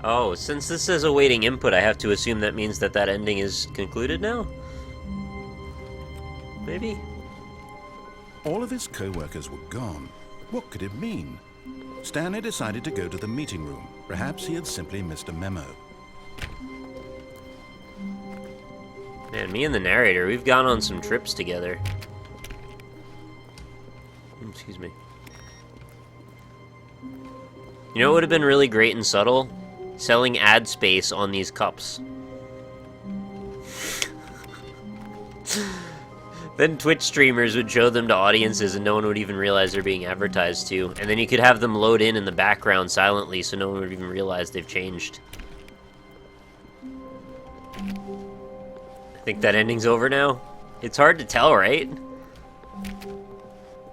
Oh, since this says awaiting input, I have to assume that means that that ending is concluded now? Maybe? All of his co-workers were gone. What could it mean? Stanley decided to go to the meeting room. Perhaps he had simply missed a memo. Man, me and the narrator, we've gone on some trips together. Excuse me. You know what would have been really great and subtle? Selling ad space on these cups. Then Twitch streamers would show them to audiences and no one would even realize they're being advertised to. And then you could have them load in the background silently so no one would even realize they've changed. I think that ending's over now. It's hard to tell, right?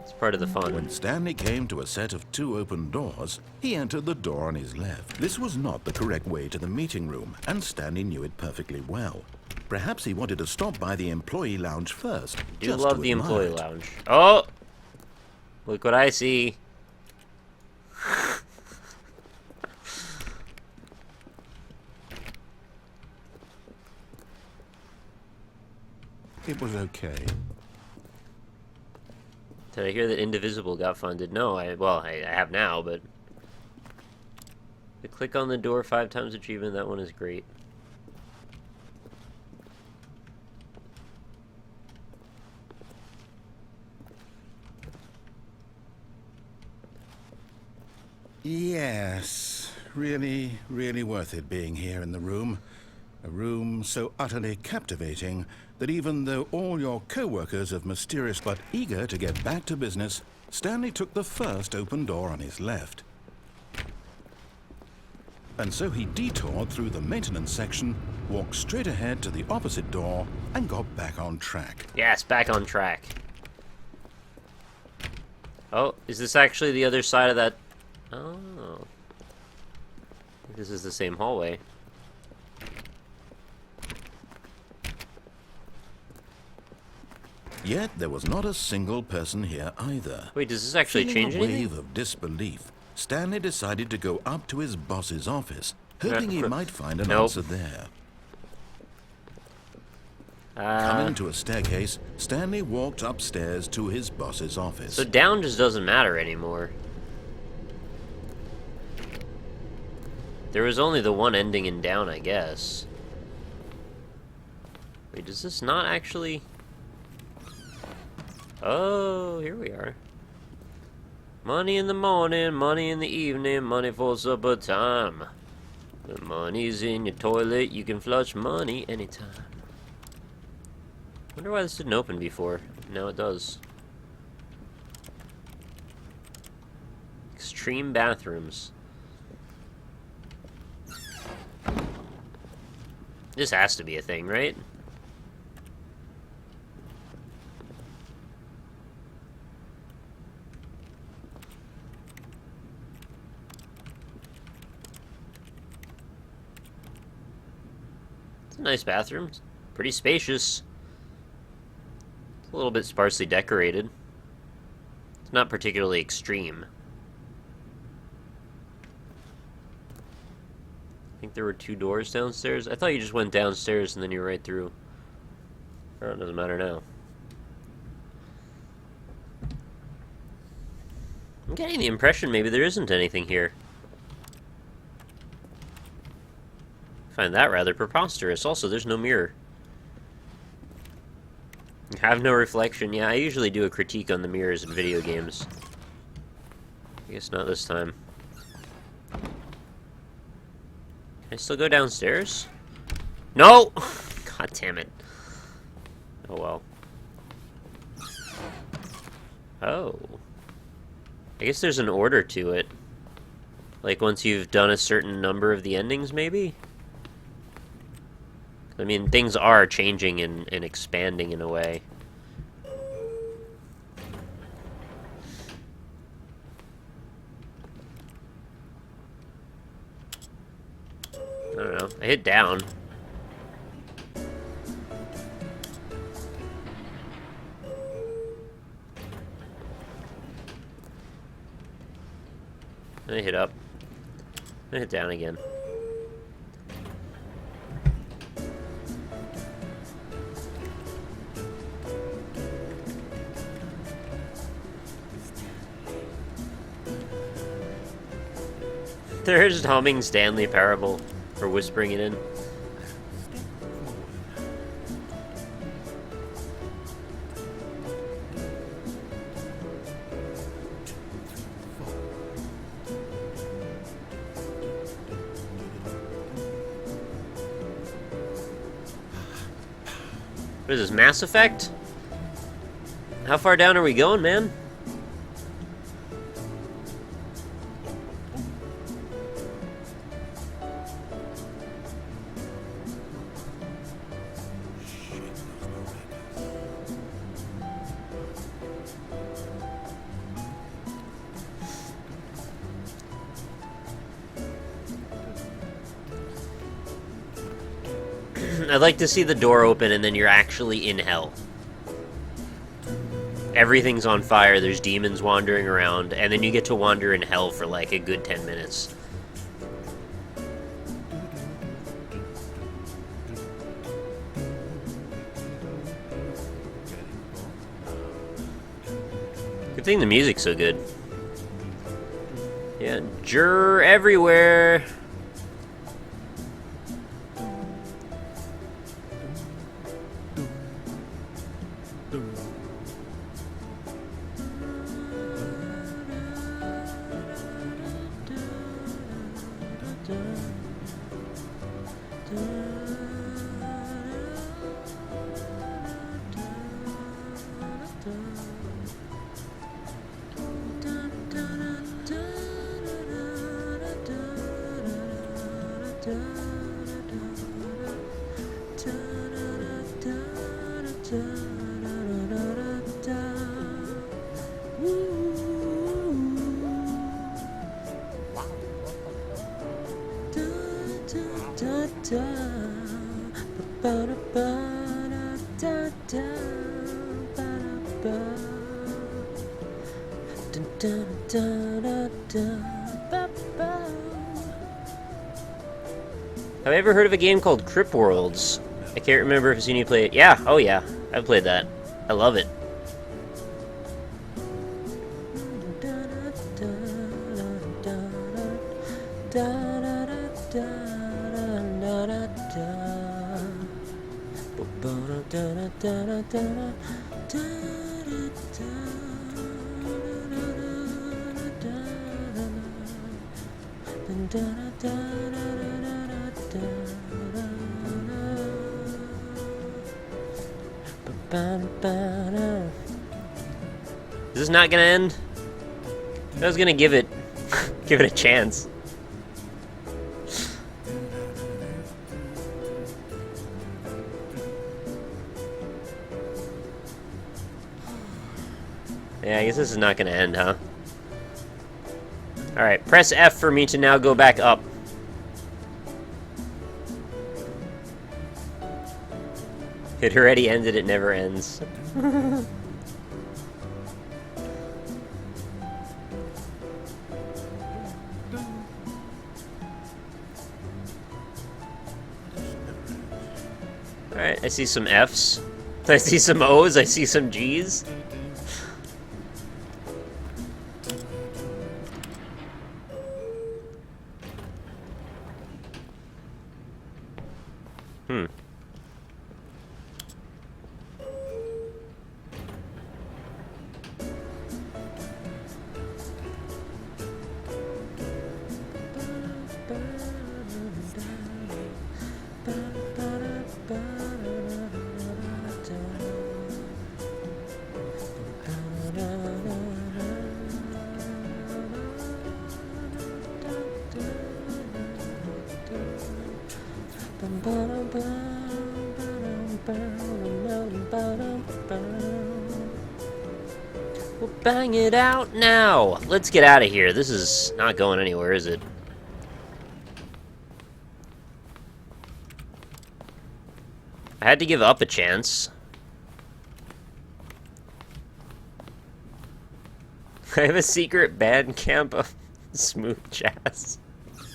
It's part of the fun. When Stanley came to a set of 2 open doors, he entered the door on his left. This was not the correct way to the meeting room, and Stanley knew it perfectly well. Perhaps he wanted to stop by the employee lounge first. I do love the employee lounge. Oh! Look what I see. It was okay. Did I hear that Indivisible got funded? No, I have now, but... The click on the door 5 times achievement, that one is great. Yes, really, really worth it being here in the room. A room so utterly captivating that even though all your co-workers have mysterious but eager to get back to business, Stanley took the first open door on his left. And so he detoured through the maintenance section, walked straight ahead to the opposite door, and got back on track. Yes, back on track. Oh, is this actually the other side of that? Oh. This is the same hallway. Yet there was not a single person here either. Wait, does this actually change Feeling a anything? wave of disbelief, Stanley decided to go up to his boss's office, hoping he might find an answer there. Coming to a staircase, Stanley walked upstairs to his boss's office. So down just doesn't matter anymore. There was only the one ending in down, I guess. Wait, does this not actually... Oh, here we are. Money in the morning, money in the evening, money for supper time. When money's in your toilet, you can flush money anytime. Wonder why this didn't open before. Now it does. Extreme bathrooms. This has to be a thing, right? It's a nice bathroom. It's pretty spacious. It's a little bit sparsely decorated. It's not particularly extreme. I think there were 2 doors downstairs. I thought you just went downstairs and then you're right through. Oh, it doesn't matter now. I'm getting the impression maybe there isn't anything here. I find that rather preposterous. Also, there's no mirror. Have no reflection. Yeah, I usually do a critique on the mirrors in video games. I guess not this time. Can I still go downstairs? No! God damn it. Oh well. Oh. I guess there's an order to it. Like once you've done a certain number of the endings, maybe? I mean, things are changing and expanding in a way. I don't know. I hit down. I hit up. I hit down again. They're just humming Stanley Parable, or whispering it in. What is this, Mass Effect? How far down are we going, man? I'd like to see the door open and then you're actually in hell. Everything's on fire, there's demons wandering around, and then you get to wander in hell for like a good 10 minutes. Good thing the music's so good. Yeah, jurr everywhere. Have I ever heard of a game called Crip Worlds? I can't remember if I've seen you play it. Yeah, oh yeah, I've played that. I love it. Is this not gonna end? I was gonna give it give it a chance. Yeah, I guess this is not gonna end, huh? Alright, press F for me to now go back up. It already ended, it never ends. Alright, I see some Fs. I see some O's, I see some G's. We'll bang it out now. Let's get out of here. This is not going anywhere, is it? I had to give up a chance. I have a secret band camp of smooth jazz.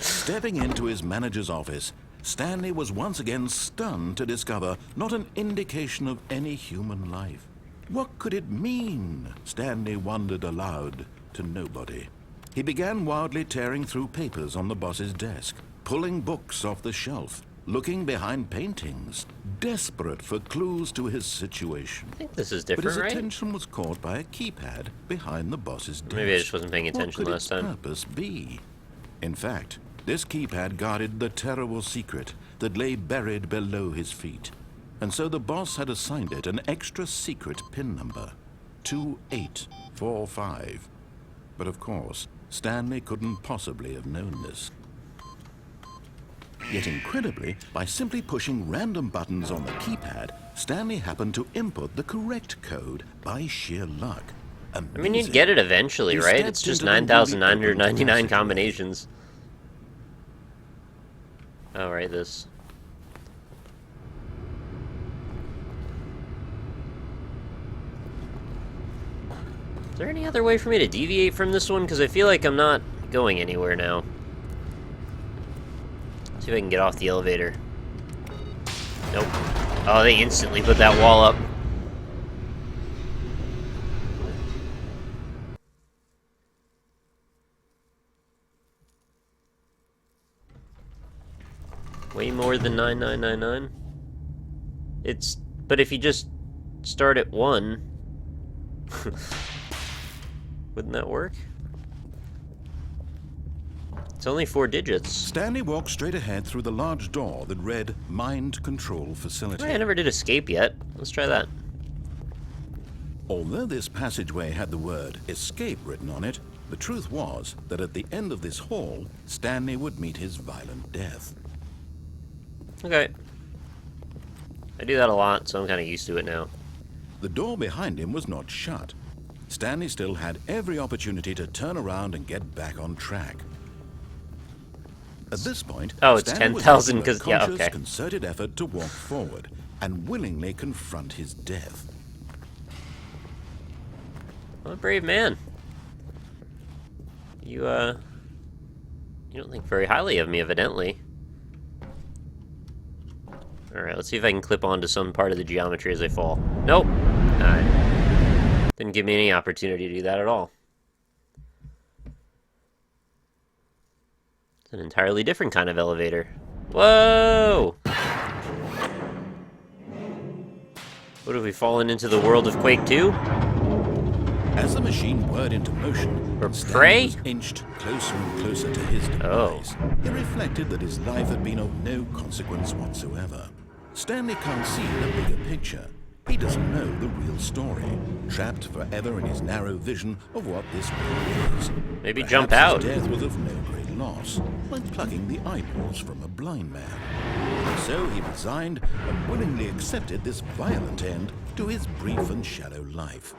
Stepping into his manager's office, Stanley was once again stunned to discover not an indication of any human life. What could it mean? Stanley wondered aloud to nobody. He began wildly tearing through papers on the boss's desk, pulling books off the shelf, looking behind paintings, desperate for clues to his situation. I think this is But different, his right? attention was caught by a keypad behind the boss's desk. Maybe I just wasn't paying attention What could last its time. purpose be? In fact, this keypad guarded the terrible secret that lay buried below his feet. And so the boss had assigned it an extra secret PIN number, 2845. But of course, Stanley couldn't possibly have known this. Yet incredibly, by simply pushing random buttons on the keypad, Stanley happened to input the correct code by sheer luck. Amazing. I mean, you'd get it eventually, He right? stepped It's just into the newly opened 9,999 passageway. combinations. Oh, right, this. Is there any other way for me to deviate from this one? Because I feel like I'm not going anywhere now. See if I can get off the elevator. Nope. Oh, they instantly put that wall up. Way more than 9,999. But if you just start at 1, wouldn't that work? It's only 4 digits. Stanley walked straight ahead through the large door that read Mind Control Facility. I never did escape yet. Let's try that. Although this passageway had the word escape written on it, the truth was that at the end of this hall, Stanley would meet his violent death. Okay. I do that a lot, so I'm kind of used to it now. The door behind him was not shut. Stanley still had every opportunity to turn around and get back on track. At this point, Oh, it's Stanley was 10,000 making a 'cause- yeah, conscious, okay. concerted effort to walk forward and willingly confront his death. I'm a brave man. You don't think very highly of me, evidently. Alright, let's see if I can clip onto some part of the geometry as I fall. Nope! Alright. Didn't give me any opportunity to do that at all. It's an entirely different kind of elevator. Whoa! What, have we fallen into the world of Quake 2? As the machine whirred into motion, Or Stanley prey? was inched closer and closer to his demise. He reflected that his life had been of no consequence whatsoever. Stanley can't see the bigger picture. He doesn't know the real story, trapped forever in his narrow vision of what this world is. Maybe Perhaps jump out. his death was of no great loss, like plucking the eyeballs from a blind man. So he resigned and willingly accepted this violent end to his brief and shallow life.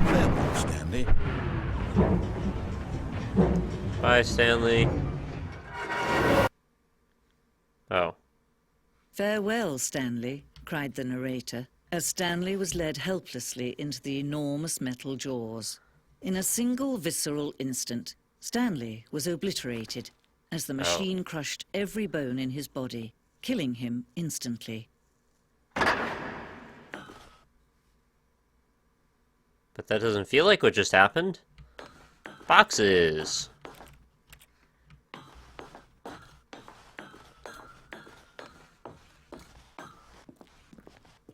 Farewell, Stanley. Bye, Stanley. Oh. "Farewell, Stanley," cried the narrator, as Stanley was led helplessly into the enormous metal jaws. In a single visceral instant, Stanley was obliterated as the machine crushed every bone in his body, killing him instantly. But that doesn't feel like what just happened. Boxes!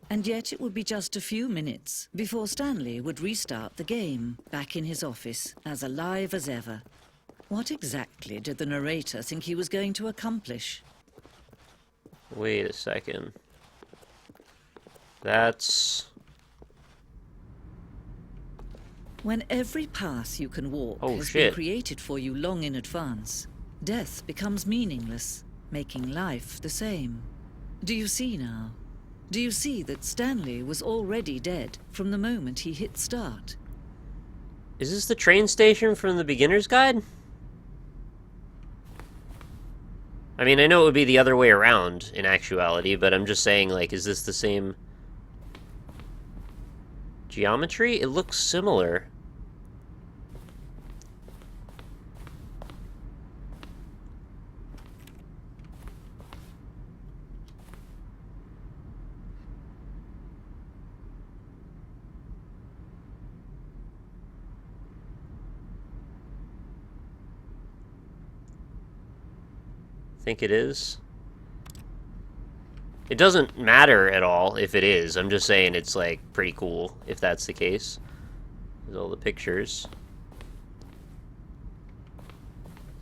And yet it would be just a few minutes before Stanley would restart the game, back in his office, as alive as ever. What exactly did the narrator think he was going to accomplish? Wait a second. That's... When every path you can walk Oh, has shit. been created for you long in advance, death becomes meaningless, making life the same. Do you see now? Do you see that Stanley was already dead from the moment he hit start? Is this the train station from the beginner's guide? I mean, I know it would be the other way around in actuality, but I'm just saying, like, is this the same geometry? It looks similar. think it is. It doesn't matter at all if it is. I'm just saying it's, like, pretty cool if that's the case. There's all the pictures.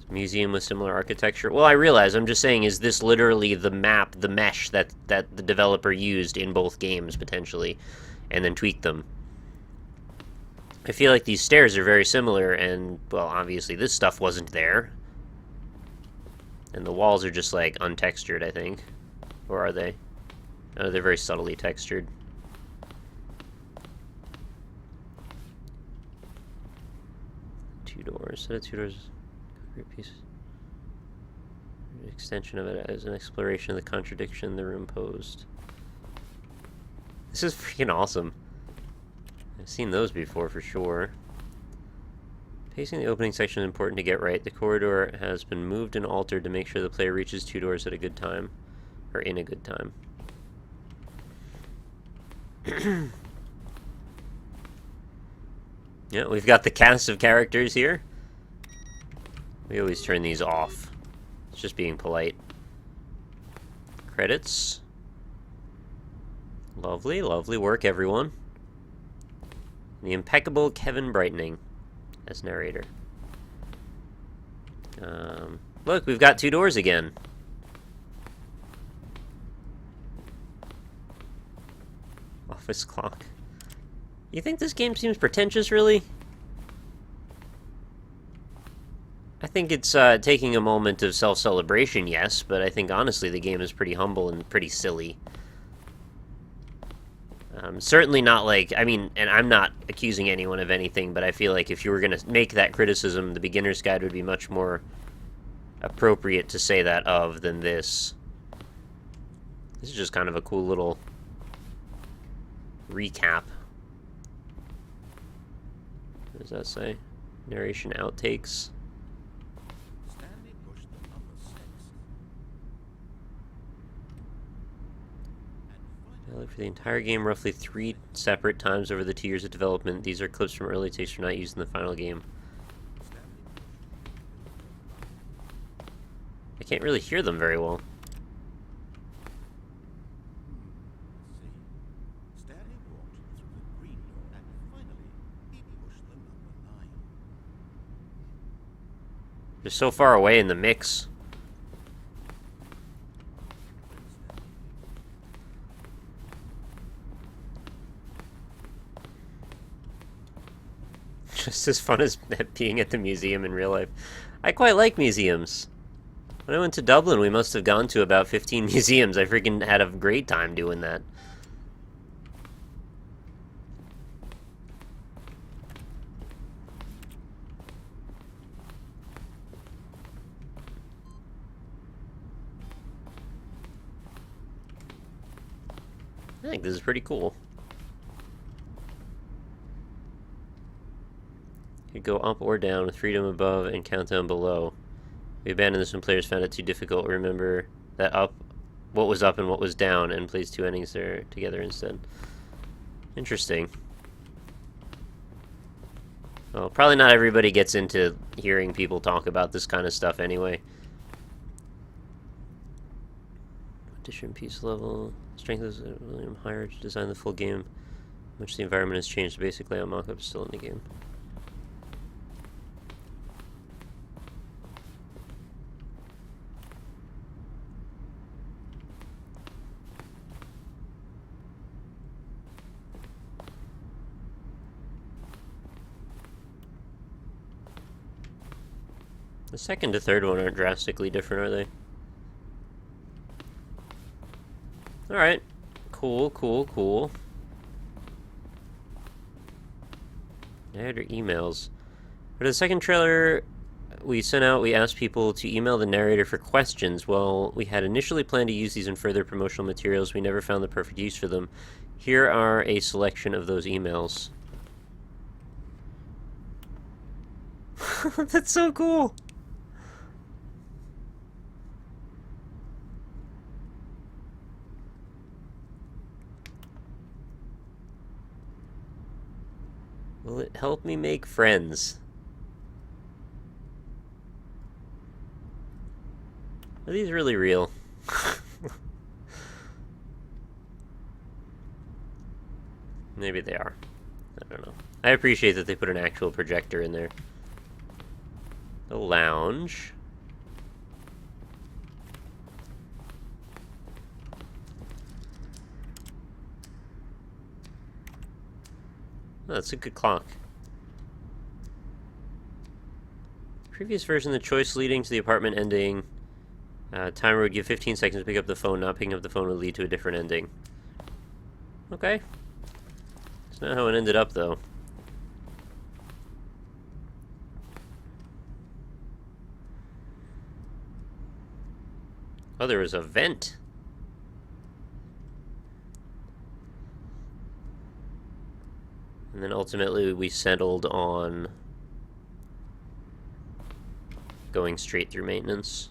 Museum with similar architecture. Well, I realize. I'm just saying, is this literally the map, the mesh that the developer used in both games, potentially, and then tweaked them? I feel like these stairs are very similar, and, well, obviously this stuff wasn't there. And the walls are just, like, untextured, I think. Or are they? Oh, they're very subtly textured. Two doors. Set of two doors. Great piece. An extension of it as an exploration of the contradiction the room posed. This is freaking awesome. I've seen those before for sure. Pacing the opening section is important to get right. The corridor has been moved and altered to make sure the player reaches two doors at a good time. Or in a good time. Yeah, we've got the cast of characters here. We always turn these off. It's just being polite. Credits. Lovely, lovely work, everyone. The impeccable Kevin Brightening as narrator. Look, we've got two doors again. Office clock. You think this game seems pretentious, really? I think it's taking a moment of self-celebration, yes, but I think honestly the game is pretty humble and pretty silly. Certainly not like, I mean, and I'm not accusing anyone of anything, but I feel like if you were going to make that criticism, the beginner's guide would be much more appropriate to say that of than this. This is just kind of a cool little recap. What does that say? Narration outtakes. Stanley pushed the number 6. For the entire game, roughly 3 separate times over the 2 years of development. These are clips from early takes for not used in the final game. I can't really hear them very well. Stanley walked through the green door and finally he pushed the number 9. They're so far away in the mix. Just as fun as being at the museum in real life. I quite like museums. When I went to Dublin, we must have gone to about 15 museums. I freaking had a great time doing that. I think this is pretty cool. You could go up or down with freedom above and countdown below. We abandoned this when players found it too difficult. Remember that what was up and what was down, and plays 2 endings there together instead. Interesting. Well, probably not everybody gets into hearing people talk about this kind of stuff anyway. Addition piece level. Strength is William higher to design the full game. Much the environment has changed. Basically, our mock-up is still in the game. The second to third one aren't drastically different, are they? Alright. Cool, cool, cool. Narrator emails. For the second trailer we sent out, we asked people to email the narrator for questions. Well, we had initially planned to use these in further promotional materials. We never found the perfect use for them. Here are a selection of those emails. That's so cool! Will it help me make friends? Are these really real? Maybe they are. I don't know. I appreciate that they put an actual projector in there. The lounge. Oh, that's a good clock. Previous version, the choice leading to the apartment ending. Timer would give 15 seconds to pick up the phone. Not picking up the phone would lead to a different ending. Okay. That's not how it ended up, though. Oh, there was a vent. And then ultimately we settled on going straight through maintenance.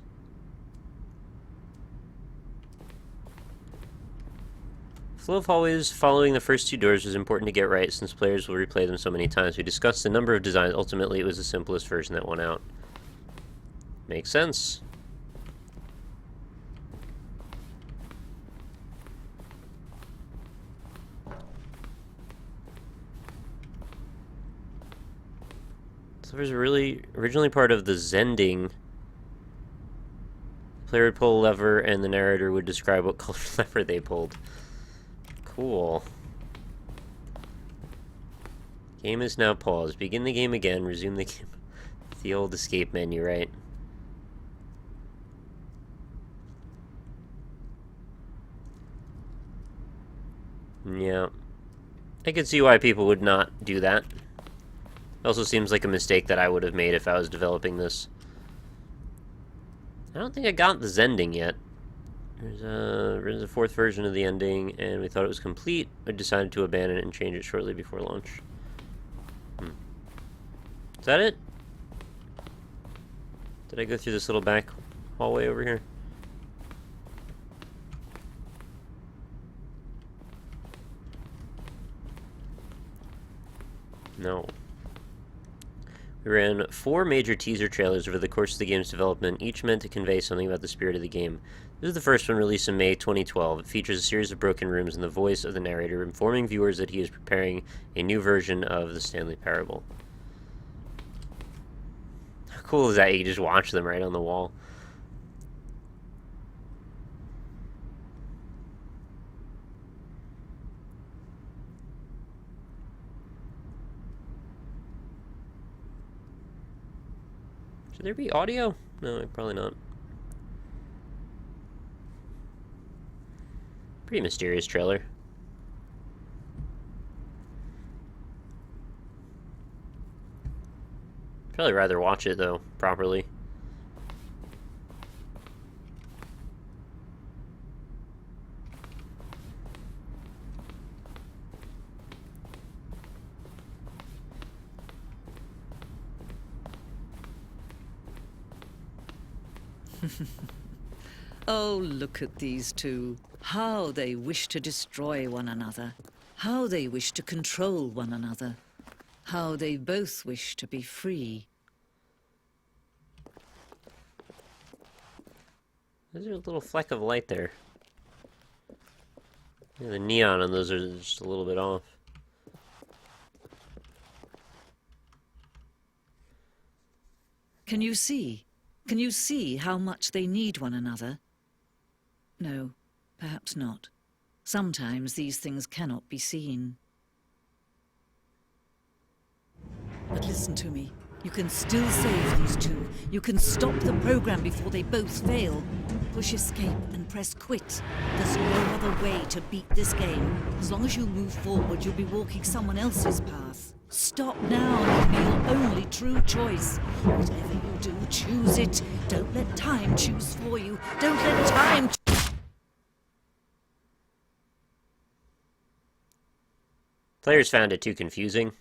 Flow of hallways following the first two doors was important to get right since players will replay them so many times. We discussed a number of designs. Ultimately, it was the simplest version that won out. Makes sense. So there's originally part of the Zending. The player would pull a lever and the narrator would describe what color lever they pulled. Cool. Game is now paused. Begin the game again. Resume the game. The old escape menu, right? Yeah. I could see why people would not do that. It also seems like a mistake that I would have made if I was developing this. I don't think I got the Zending yet. There's a fourth version of the ending, and we thought it was complete. I decided to abandon it and change it shortly before launch. Is that it? Did I go through this little back hallway over here? No. We ran 4 major teaser trailers over the course of the game's development, each meant to convey something about the spirit of the game. This is the first one, released in May 2012. It features a series of broken rooms and the voice of the narrator informing viewers that he is preparing a new version of the Stanley Parable. How cool is that? You can just watch them right on the wall. Should there be audio? No, probably not. Pretty mysterious trailer. Probably rather watch it, though, properly. Oh, look at these two. How they wish to destroy one another. How they wish to control one another. How they both wish to be free. There's a little fleck of light there. Yeah, the neon on those are just a little bit off. Can you see? Can you see how much they need one another? No, perhaps not. Sometimes these things cannot be seen. But listen to me. You can still save these two. You can stop the program before they both fail. Push escape and press quit. There's no other way to beat this game. As long as you move forward, you'll be walking someone else's path. Stop now and be your only true choice. Whatever you do, choose it. Don't let time choose for you. Don't let time Players found it too confusing.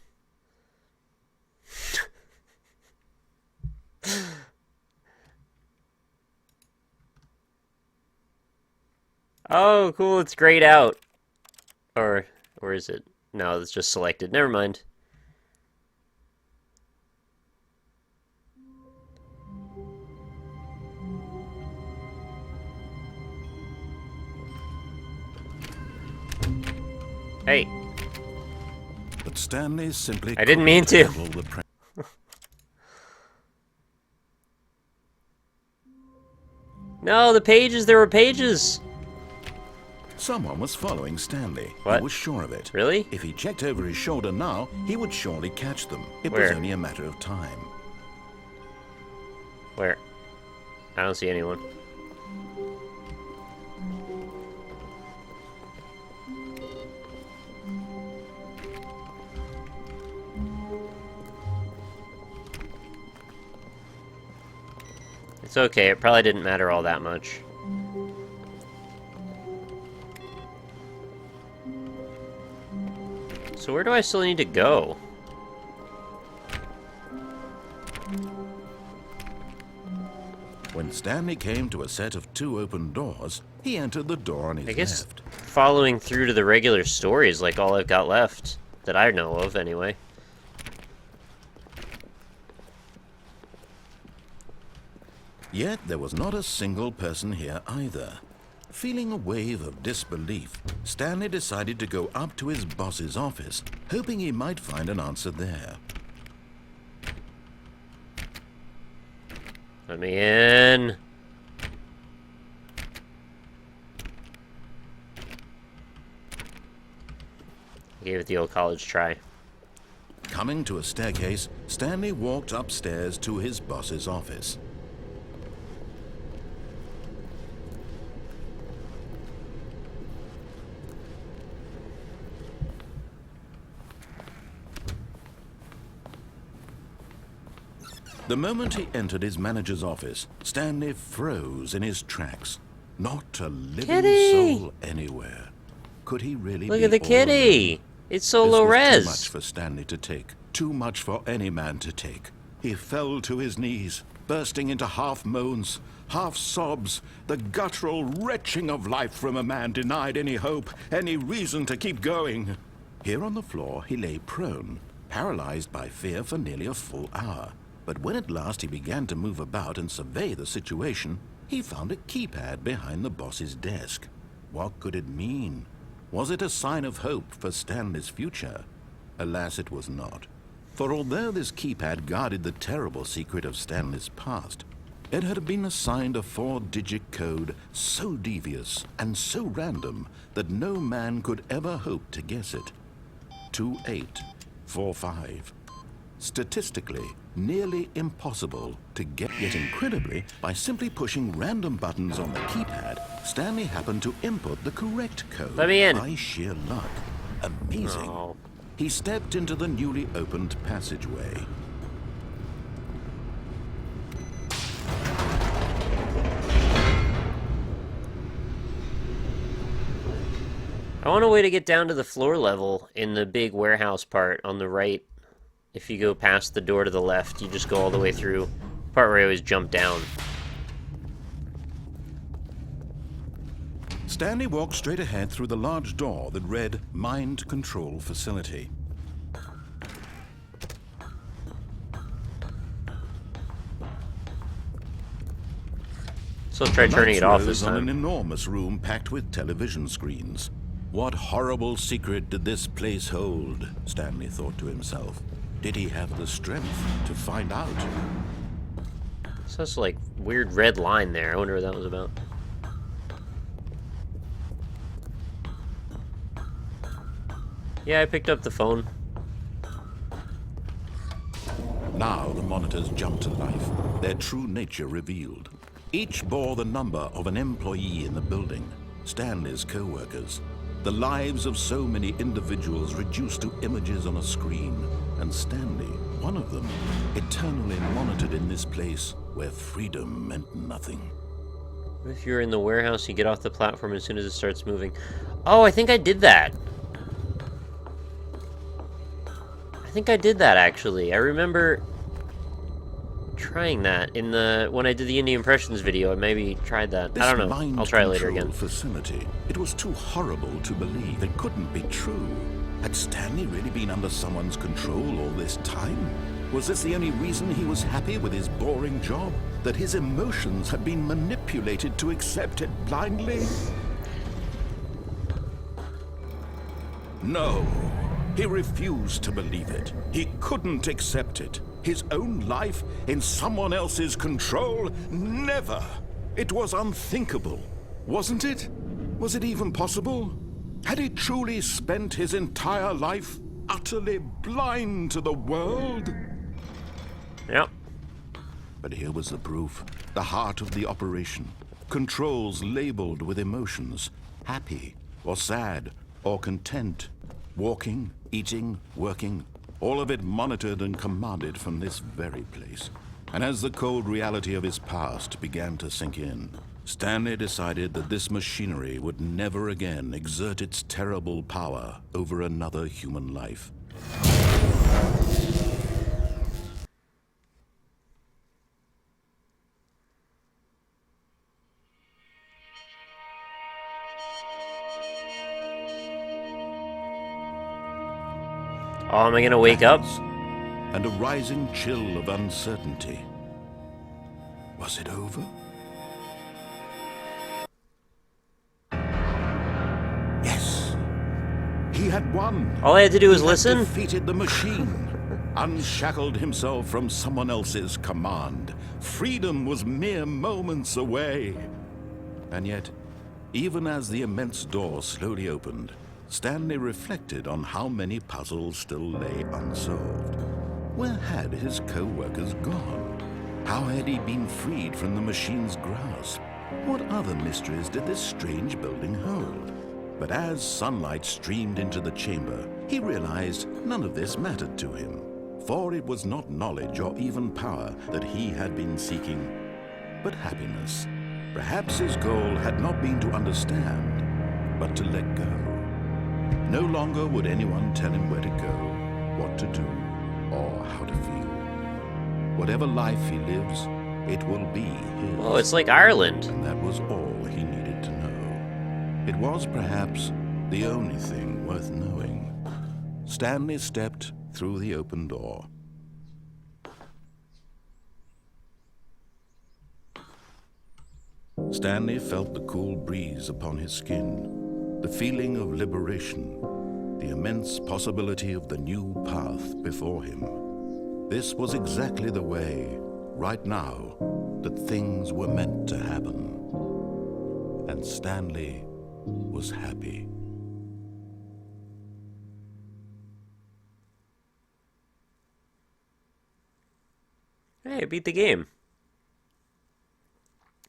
Oh, cool, it's grayed out. Or is it? No, it's just selected. Never mind. Hey, But Stanley simply I didn't mean to. handle the No, the pages, there were pages. Someone was following Stanley. What? He was sure of it. Really? If he checked over his shoulder now, he would surely catch them. It was Where? only a matter of time. Where? I don't see anyone. It's okay, it probably didn't matter all that much. So where do I still need to go? When Stanley came to a set of 2 open doors, he entered the door on his I guess left. following through to the regular story is like all I've got left. That I know of, anyway. Yet there was not a single person here either. Feeling a wave of disbelief, Stanley decided to go up to his boss's office, hoping he might find an answer there. Let me in. Gave it the old college try. Coming to a staircase, Stanley walked upstairs to his boss's office. The moment he entered his manager's office, Stanley froze in his tracks. Not a living Kitty! soul anywhere. Could he really Look be at the all kitty! alone? It's so This low was res. too much for Stanley to take. Too much for any man to take. He fell to his knees, bursting into half moans, half sobs, the guttural retching of life from a man denied any hope, any reason to keep going. Here on the floor, he lay prone, paralyzed by fear for nearly a full hour. But when at last he began to move about and survey the situation, he found a keypad behind the boss's desk. What could it mean? Was it a sign of hope for Stanley's future? Alas, it was not. For although this keypad guarded the terrible secret of Stanley's past, it had been assigned a 4-digit code so devious and so random that no man could ever hope to guess it. 2845. Statistically, nearly impossible to get, yet incredibly, by simply pushing random buttons on the keypad, Stanley happened to input the correct code. Let me in. By sheer luck. Amazing. Oh. He stepped into the newly opened passageway. I want a way to get down to the floor level in the big warehouse part on the right. If you go past the door to the left, you just go all the way through. Part where I always jump down. Stanley walked straight ahead through the large door that read Mind Control Facility. So try The turning lights it off rose this on an time. enormous room packed with television screens. What horrible secret did this place hold? Stanley thought to himself. Did he have the strength to find out? So that's like weird red line there. I wonder what that was about. Yeah, I picked up the phone. Now the monitors jumped to life, their true nature revealed. Each bore the number of an employee in the building, Stanley's co-workers. The lives of so many individuals reduced to images on a screen, and Stanley, one of them, eternally monitored in this place where freedom meant nothing. If you're in the warehouse, you get off the platform as soon as it starts moving. Oh, I think I did that. I think I did that, actually. I remember trying that in when I did the Indie Impressions video. I maybe tried that. I don't know. I'll try it later again. Facility. It was too horrible to believe. It couldn't be true. Had Stanley really been under someone's control all this time? Was this the only reason he was happy with his boring job? That his emotions had been manipulated to accept it blindly? No. He refused to believe it. He couldn't accept it. His own life in someone else's control? Never! It was unthinkable, wasn't it? Was it even possible? Had he truly spent his entire life utterly blind to the world? Yep. But here was the proof. The heart of the operation. Controls labeled with emotions. Happy, or sad, or content. Walking, eating, working. All of it monitored and commanded from this very place. And as the cold reality of his past began to sink in, Stanley decided that this machinery would never again exert its terrible power over another human life. Oh, am I gonna wake up? And a rising chill of uncertainty. Was it over? Yes. He had won. All I had to do was He had listen? defeated the machine. Unshackled himself from someone else's command. Freedom was mere moments away. And yet, even as the immense door slowly opened, Stanley reflected on how many puzzles still lay unsolved. Where had his co-workers gone? How had he been freed from the machine's grasp? What other mysteries did this strange building hold? But as sunlight streamed into the chamber, he realized none of this mattered to him. For it was not knowledge or even power that he had been seeking, but happiness. Perhaps his goal had not been to understand, but to let go. No longer would anyone tell him where to go, what to do, or how to feel. Whatever life he lives, it will be his. Oh, it's like Ireland. And that was all he needed to know. It was perhaps the only thing worth knowing. Stanley stepped through the open door. Stanley felt the cool breeze upon his skin. The feeling of liberation, the immense possibility of the new path before him. This was exactly the way, right now, that things were meant to happen. And Stanley was happy. Hey, I beat the game.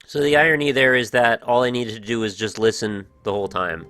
So the irony there is that all I needed to do was just listen the whole time.